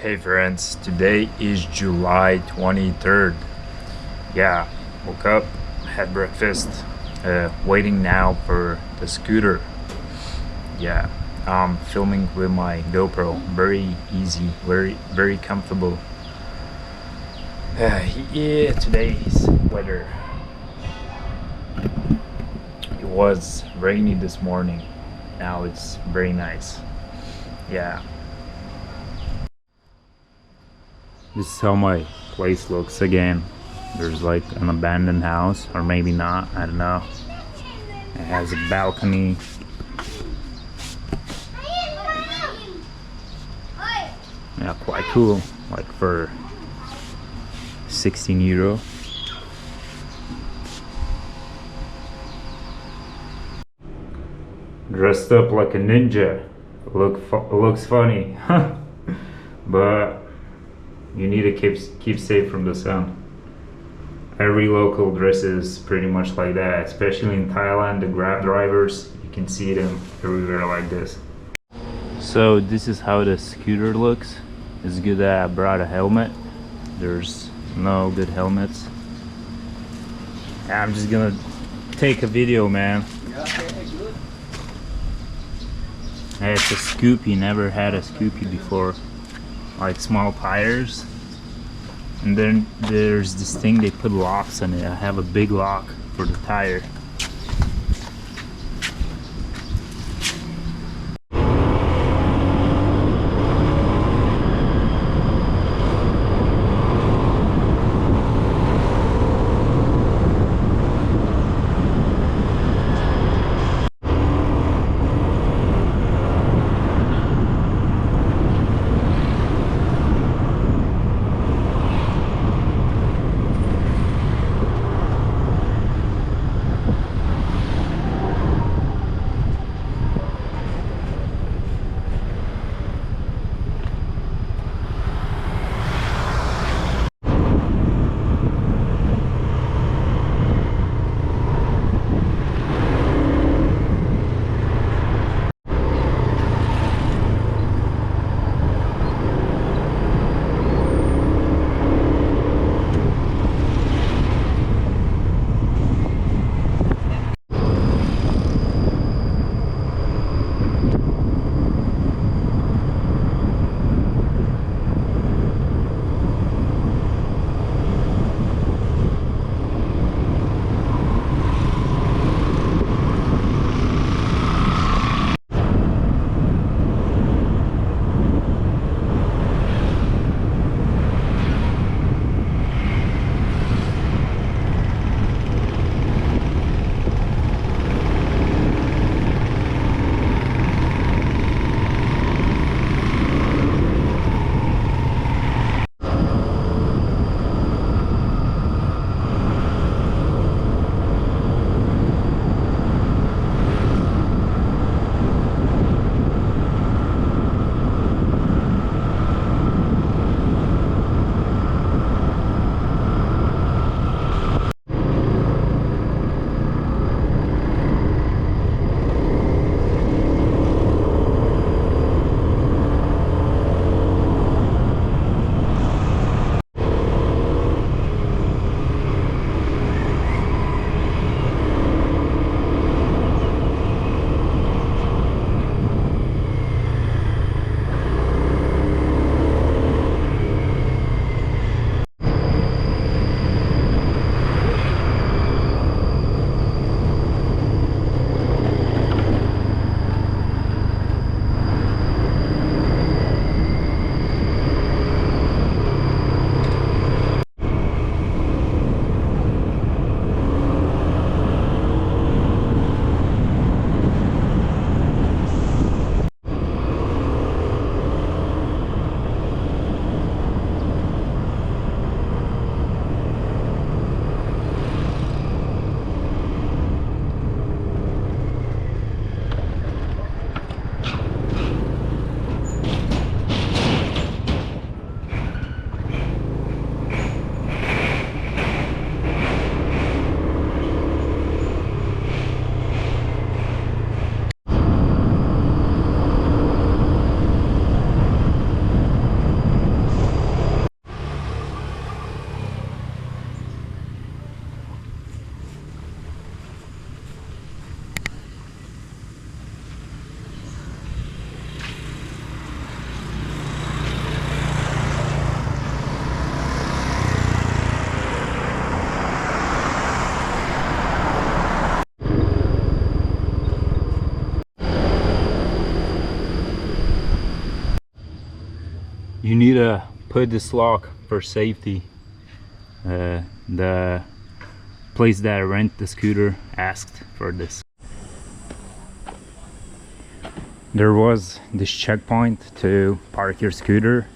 Hey friends, today is July 23rd. Yeah, woke up, had breakfast, waiting now for the scooter. Yeah, I'm filming with my GoPro. Very easy, very comfortable. Yeah, today's weather. It was rainy this morning. Now it's very nice. Yeah. This is how my place looks again. There's like an abandoned house, or maybe not, I don't know. It has a balcony. Yeah, quite cool, like for 16 euro. Dressed up like a ninja. Looks funny. But you need to keep safe from the sun. Every local dresses pretty much like that, especially in Thailand. The Grab drivers, you can see them everywhere like this. So this is how the scooter looks. It's good that I brought a helmet. There's no good helmets. I'm just gonna take a video, man. Hey, it's a Scoopy. Never had a Scoopy before. Like small tires. And then there's this thing they put locks on it. I have a big lock for the tire. You need to put this lock for safety. The place that I rent the scooter asked for this. There was this checkpoint to park your scooter.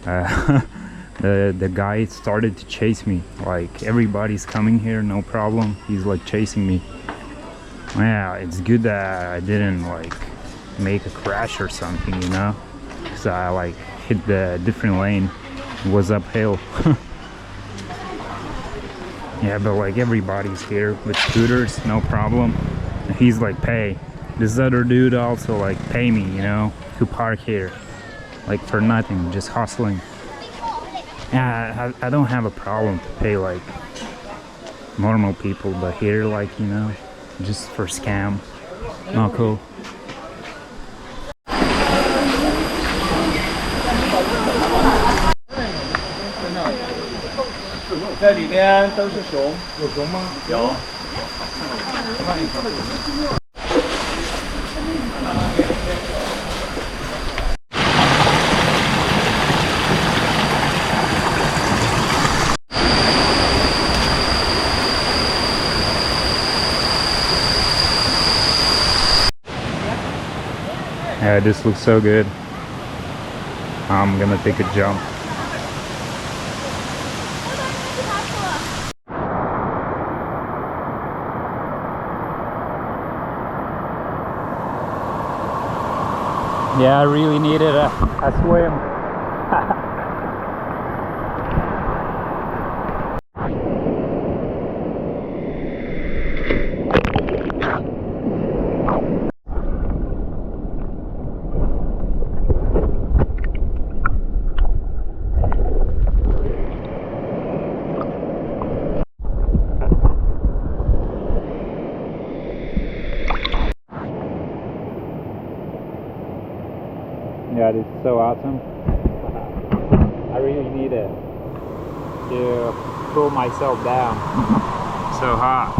The guy started to chase me, like everybody's coming here, no problem. He's like chasing me. Yeah, it's good that I didn't like make a crash or something, you know, because I like hit the different lane. It was uphill. Yeah, but like everybody's here with scooters, no problem. And he's like, pay. This other dude also like pay me, you know, to park here, like for nothing, just hustling. Yeah, I don't have a problem to pay like normal people, but here, like, you know, just for scam. Not cool. 这里边都是熊，有熊吗？有。Yeah, this looks so good. I'm gonna take a jump. Yeah, I really needed a swim. Yeah, this is so awesome. I really need it to cool myself down. So hot.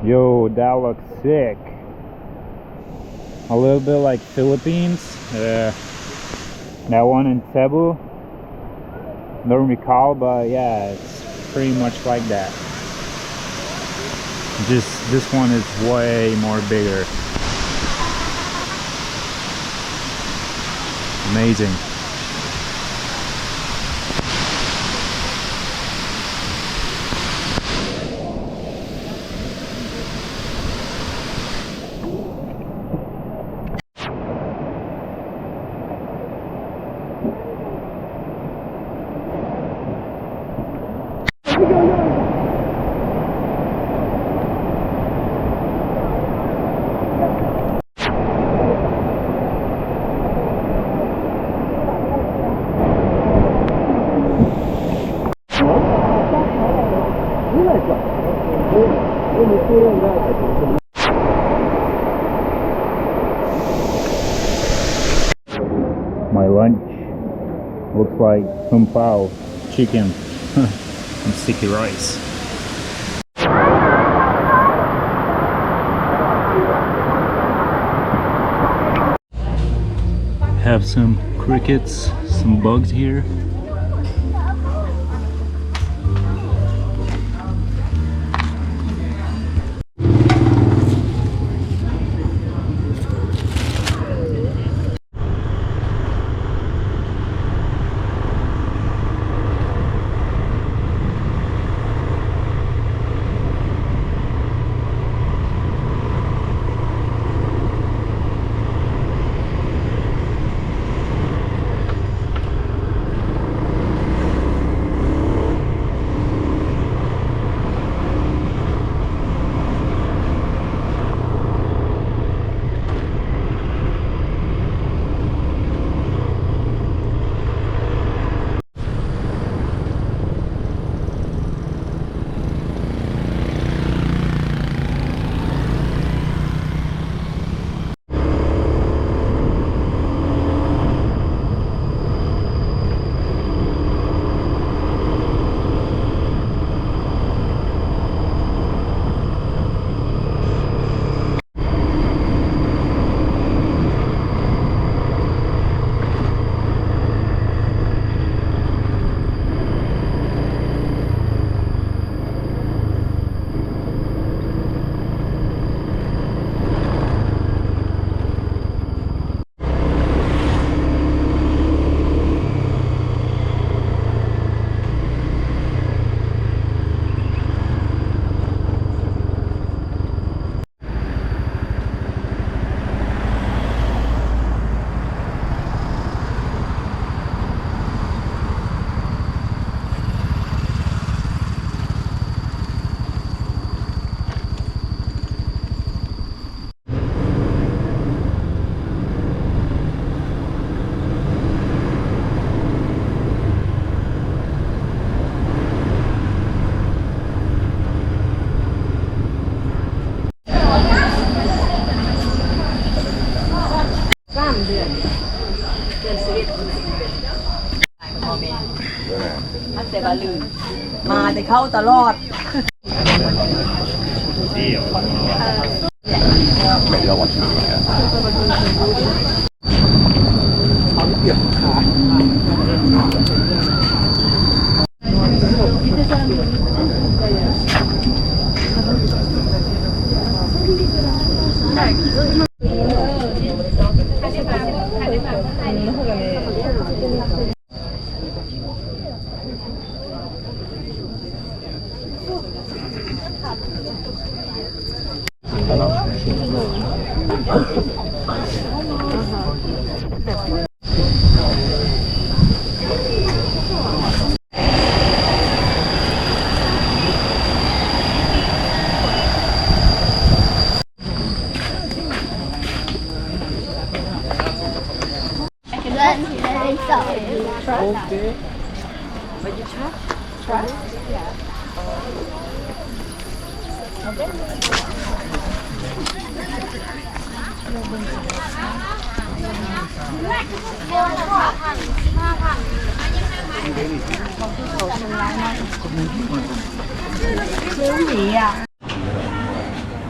Yo, that looks sick. A little bit like Philippines. That one in Cebu. Don't recall, but yeah, it's pretty much like that. Just this one is way more bigger. Amazing. My lunch looks like kung pao, chicken, and sticky rice. Have some crickets, some bugs here. มาแต่เข้าตลอด Okay.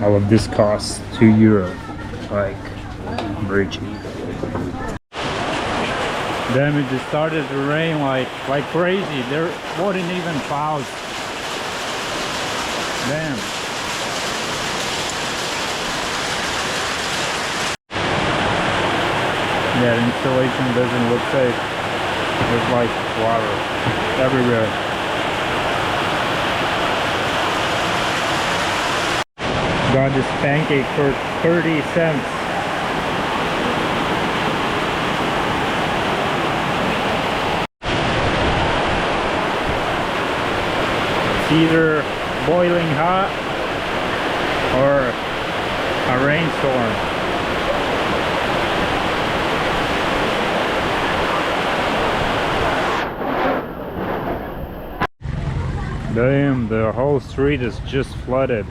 All of this costs €2, like very cheap. Damn, it just started to rain like crazy. There wasn't even clouds. Damn. Yeah, the installation doesn't look safe. There's like water everywhere. Got this pancake for 30 cents. It's either boiling hot or a rainstorm. Damn, the whole street is just flooded.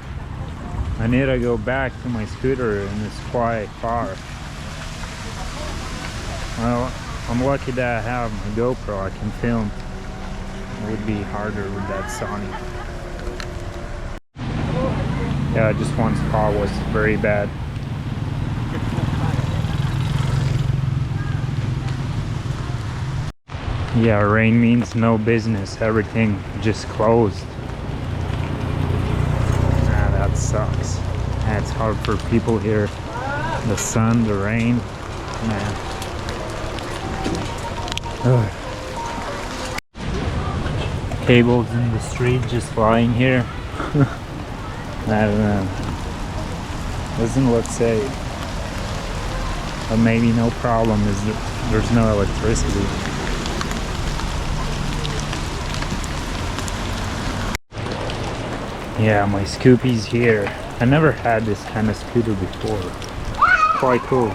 I need to go back to my scooter and it's quite far. Well, I'm lucky that I have my GoPro, I can film. It would be harder with that Sony. Yeah, just one spot was very bad. Yeah, rain means no business, everything just closed. Ah, that sucks. It's hard for people here. The sun, the rain, man. Ugh. Cables in the street just lying here. I don't know. Doesn't look safe. But maybe no problem is that there's no electricity. Yeah, my Scoopy's here. I never had this kind of scooter before. Quite cool.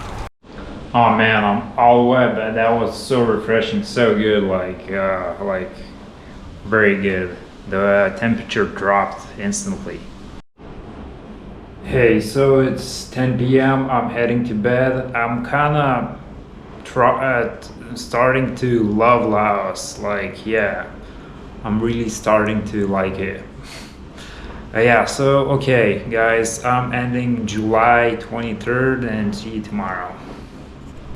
Oh man, I'm all wet, but that was so refreshing, so good, like very good. The temperature dropped instantly. Hey, so it's 10 p.m. I'm heading to bed. I'm kinda starting to love Laos. Like, yeah, I'm really starting to like it. Yeah, so okay guys, I'm ending July 23rd and see you tomorrow.